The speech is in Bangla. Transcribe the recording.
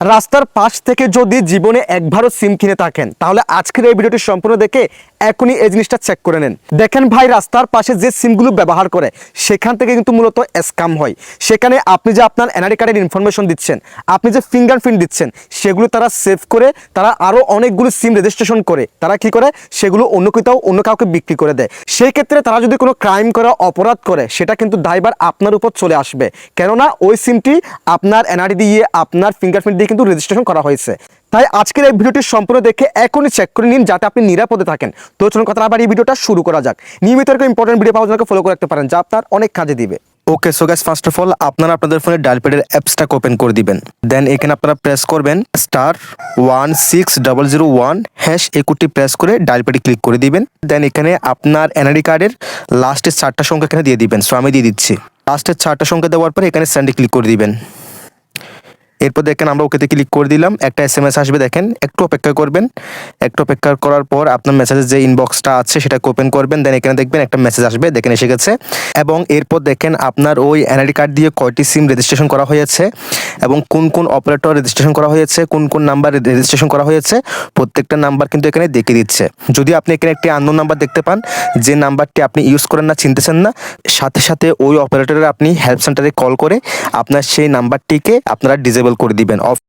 রাস্তার পাশ থেকে যদি জীবনে একবারও সিম কিনে থাকেন তাহলে আজকের এই ভিডিওটি সম্পূর্ণ দেখে এখনই এই জিনিসটা চেক করে নেন। দেখেন ভাই, রাস্তার পাশে যে সিমগুলো ব্যবহার করে সেখান থেকে কিন্তু মূলত স্ক্যাম হয়। সেখানে আপনি যে আপনার এনআইডি কার্ডের ইনফরমেশন দিচ্ছেন, আপনি যে ফিঙ্গারপ্রিন্ট দিচ্ছেন, সেগুলো তারা সেভ করে তারা আরও অনেকগুলো সিম রেজিস্ট্রেশন করে তারা কি করে, সেগুলো অন্য কোথাও অন্য কাউকে বিক্রি করে দেয়। সেই ক্ষেত্রে তারা যদি কোনো ক্রাইম করে, অপরাধ করে, সেটা কিন্তু দায়ভার আপনার উপর চলে আসবে। কেননা ওই সিমটি আপনার এনআইডি দিয়ে, আপনার ফিঙ্গারপ্রিন্ট দিয়ে কিন্তু রেজিস্ট্রেশন করা হয়েছে। তাই আজকের এই ভিডিওটি সম্পূর্ণ দেখে এখনই চেক করে নিন যাতে আপনি নিরাপদে থাকেন। তো চলুন কথা আবার এই ভিডিওটা শুরু করা যাক। নিয়মিত এরকম ইম্পর্টেন্ট ভিডিও পাওয়ার জন্য ফলো করে রাখতে পারেন, যা আপনার অনেক কাজে দিবে। Okay, so guys, first of all আপনারা আপনাদের ফোনে ডায়াল প্যাডের অ্যাপসটাকে ওপেন করে দিবেন। দেন এখানে আপনারা প্রেস করবেন *16001# একুটি প্রেস করে ডায়াল প্যাডে ক্লিক করে দিবেন। দেন এখানে আপনার এনআইডি কার্ডের লাস্টের 4টা সংখ্যা এখানে দিয়ে দিবেন। সো আমি দিয়ে দিচ্ছি। লাস্টের 4টা সংখ্যা দেওয়ার পর এখানে সেন্ডে ক্লিক করে দিবেন। এরপর দেখেন আমরা ওকেতে ক্লিক করে দিলাম, একটা SMS আসবে। দেখেন একটু অপেক্ষা করবেন। একটু অপেক্ষা করার পর আপনার মেসেজের যে ইনবক্সটা আছে সেটাকে ওপেন করবেন। দেন এখানে দেখবেন একটা মেসেজ আসবে, দেখেন এসে গেছে। এবং এরপর দেখেন আপনার ওই এনআইডি কার্ড দিয়ে কয়টি সিম রেজিস্ট্রেশন করা হয়েছে এবং কোন কোন অপারেটর রেজিস্ট্রেশন করা হয়েছে, কোন কোন নাম্বার রেজিস্ট্রেশন করা হয়েছে, প্রত্যেকটা নাম্বার কিন্তু এখানে দেখিয়ে দিচ্ছে। যদি আপনি এখানে একটি আননোন নাম্বার দেখতে পান, যে নাম্বারটি আপনি ইউজ করেন না, চিনতেছেন না, সাথে সাথে ওই অপারেটরের আপনি হেল্প সেন্টারে কল করে আপনার সেই নাম্বারটিকে আপনারা ডিজেবল করে দিবেন, অফ